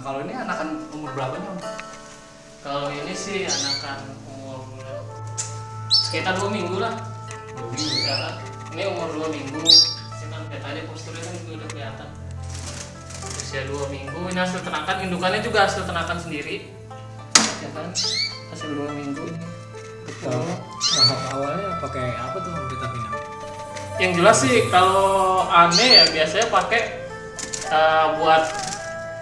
kalau ini anakan umur berapa nih Om? Kalau ini sih anakan umur sekitar 2 minggu lah. 2 minggu Ya kan? Ini umur 2 minggu. Ini kan lihat aja posturnya kan juga udah kelihatan. Usia 2 minggu. Ini hasil ternakan, indukannya juga hasil ternakan sendiri. Ya kan? Hasil 2 minggu ini. Tahap awalnya pakai apa tuh vitamin? Yang jelas sih kalau aneh ya biasanya pakai buat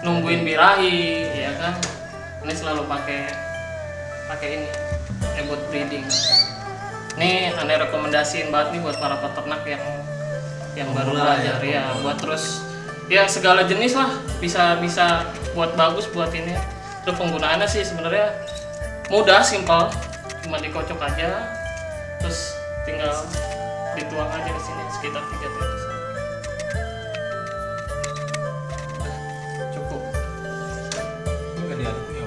nungguin birahi, ya kan? Ini selalu pakai ini, buat breeding. Ini aneh rekomendasiin banget nih buat para peternak yang baru belajar ya, buat terus ya segala jenis lah bisa buat bagus buat ini. Terus penggunaannya sih sebenarnya mudah, simpel, cuma dikocok aja, terus tinggal dituang aja ke sini sekitar 3 tetes. Cukup. Enggak diaduk ya.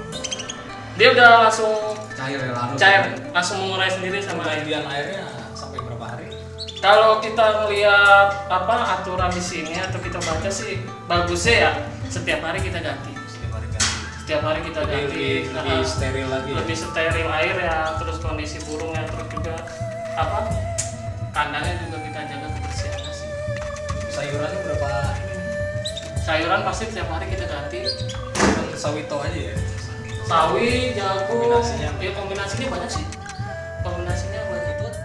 Dia udah langsung Cair ya larut. cair, langsung mengurai sendiri sama air. Kemudian airnya sampai berapa hari? Kalau kita ngelihat aturan di sini atau kita baca sih bagusnya ya setiap hari kita ganti. Setiap hari ganti. Setiap hari kita Jadi ganti. lebih steril lagi. Lebih steril air ya, terus kondisi burungnya, terus juga kandangnya juga kita jaga kebersihannya sih. Sayurannya berapa ini? Sayuran pasti setiap hari kita ganti. Cuman sawito aja ya. Sawi, jagung, Kombinasinya? ya kombinasinya banyak sih. Kombinasinya banyak banget.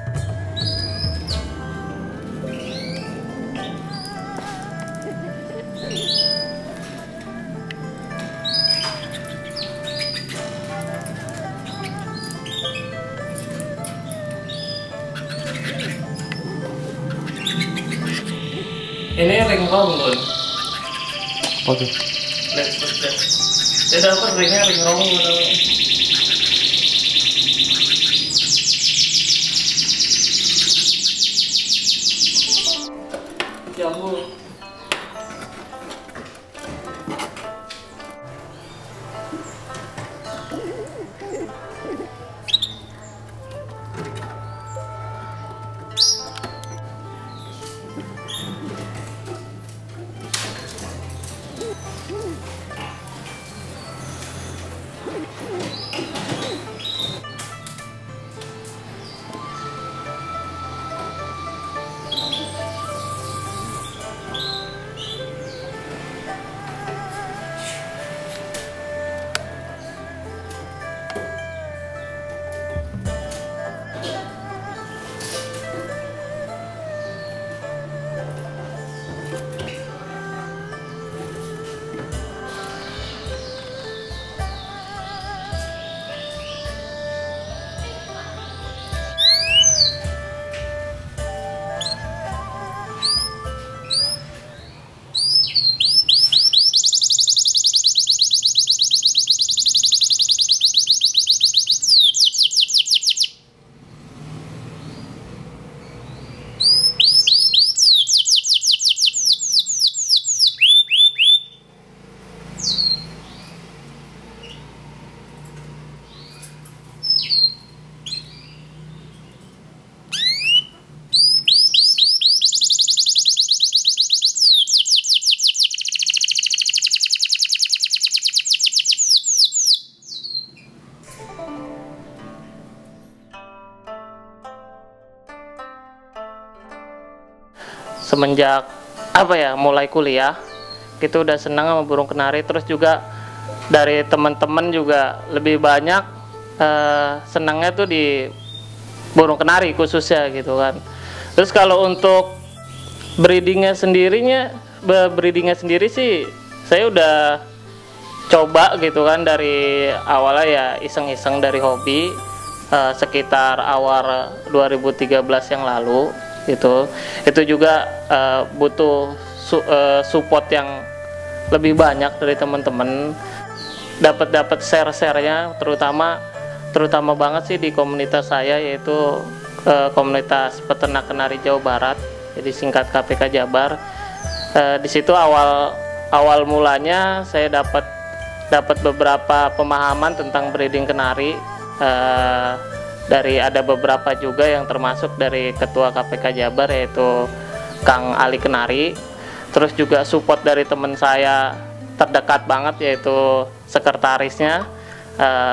Ini ringrong Bun. Oke. Let's lihat. Saya dapat ringnya ringrong namanya. Jambu. Semenjak mulai kuliah kita udah senang sama burung kenari, terus juga dari teman-teman juga lebih banyak senangnya tuh di burung kenari khususnya gitu kan. Terus kalau untuk breedingnya sendiri sih saya udah coba gitu kan, dari awalnya ya iseng-iseng dari hobi sekitar awal 2013 yang lalu gitu. Itu juga butuh support yang lebih banyak dari teman-teman, dapat share-nya terutama banget sih di komunitas saya, yaitu komunitas peternak kenari Jawa Barat, jadi singkat KPK Jabar. Di situ awal mulanya saya dapat beberapa pemahaman tentang breeding kenari, dari ada beberapa juga yang termasuk dari ketua KPK Jabar, yaitu Kang Ali Kenari. Terus juga support dari teman saya terdekat banget, yaitu sekretarisnya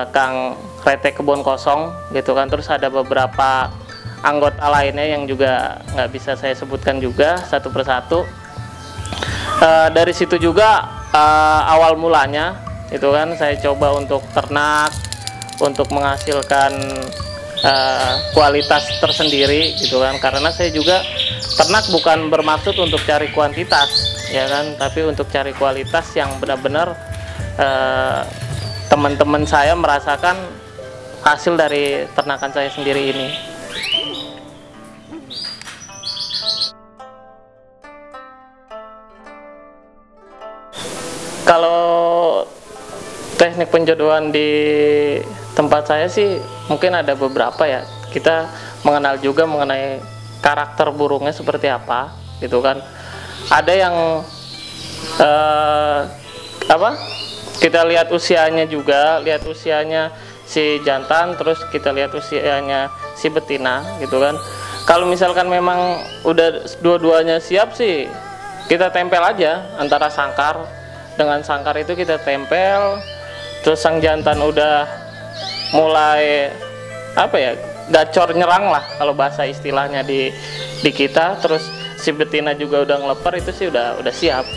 Kang Rete Kebon Kosong gitu kan. Terus ada beberapa anggota lainnya yang juga nggak bisa saya sebutkan juga satu persatu. Dari situ juga awal mulanya itu kan saya coba untuk ternak, untuk menghasilkan kualitas tersendiri gitu kan. Karena saya juga ternak bukan bermaksud untuk cari kuantitas ya kan, tapi untuk cari kualitas yang benar-benar teman-teman saya merasakan hasil dari ternakan saya sendiri ini. Kalau teknik penjodohan di tempat saya sih mungkin ada beberapa ya. Kita mengenal juga mengenai karakter burungnya seperti apa gitu kan. Ada yang kita lihat usianya juga, lihat usianya si jantan, terus kita lihat usianya si betina gitu kan. Kalau misalkan memang udah dua-duanya siap sih, kita tempel aja antara sangkar dengan sangkar itu kita tempel. Terus sang jantan udah mulai gacor nyerang lah kalau bahasa istilahnya di kita. Terus si betina juga udah ngeleper, itu sih udah siap,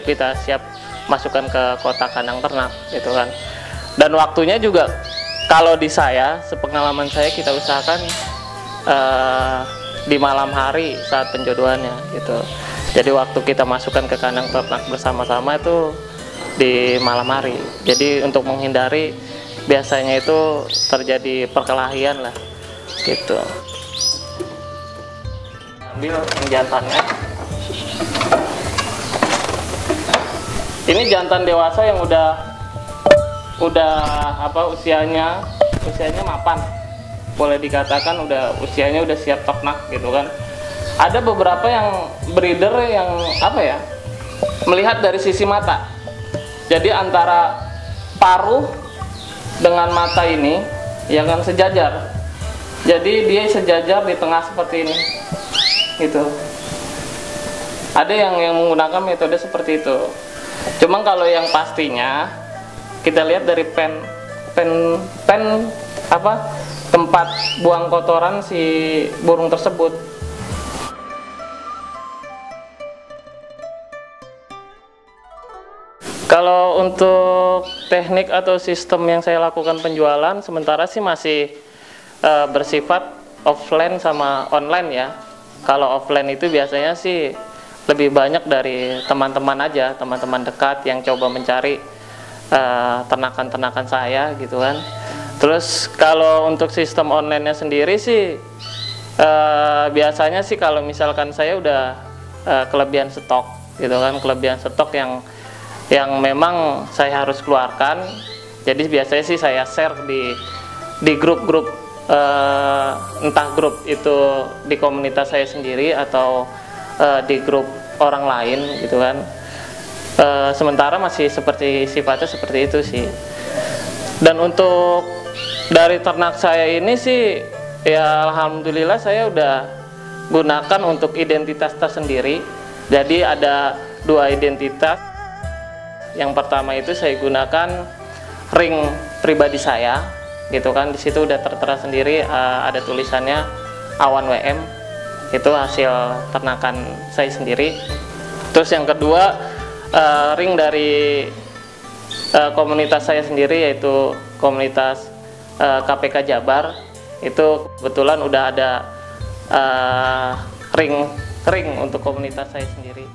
kita siap masukkan ke kotak kandang ternak gitu kan. Dan waktunya juga kalau di saya, sepengalaman saya, kita usahakan di malam hari saat penjodohannya gitu. Jadi waktu kita masukkan ke kandang ternak bersama-sama itu di malam hari. Jadi untuk menghindari biasanya itu terjadi perkelahian lah gitu. Ambil yang jantannya. Ini jantan dewasa yang udah usianya mapan. Boleh dikatakan usianya udah siap ternak gitu kan. Ada beberapa yang breeder yang melihat dari sisi mata. Jadi antara paruh dengan mata ini yang kan sejajar. Jadi dia sejajar di tengah seperti ini. Gitu. Ada yang menggunakan metode seperti itu. Cuma kalau yang pastinya kita lihat dari tempat buang kotoran si burung tersebut. Kalau untuk teknik atau sistem yang saya lakukan penjualan sementara sih masih bersifat offline sama online ya. Kalau offline itu biasanya sih lebih banyak dari teman-teman aja, teman-teman dekat yang coba mencari ternakan-ternakan saya gitu kan. Terus kalau untuk sistem online-nya sendiri sih biasanya sih kalau misalkan saya udah kelebihan stok gitu kan, kelebihan stok yang memang saya harus keluarkan. Jadi biasanya sih saya share di grup-grup, entah grup itu di komunitas saya sendiri atau di grup orang lain gitu kan. Sementara masih sifatnya seperti itu sih. Dan untuk dari ternak saya ini sih ya alhamdulillah saya udah gunakan untuk identitas tersendiri. Jadi ada 2 identitas. Yang pertama itu saya gunakan ring pribadi saya gitu kan. Di situ udah tertera sendiri ada tulisannya Awan WM. Itu hasil ternakan saya sendiri. Terus yang kedua ring dari komunitas saya sendiri, yaitu komunitas KPK Jabar. Itu kebetulan udah ada ring untuk komunitas saya sendiri.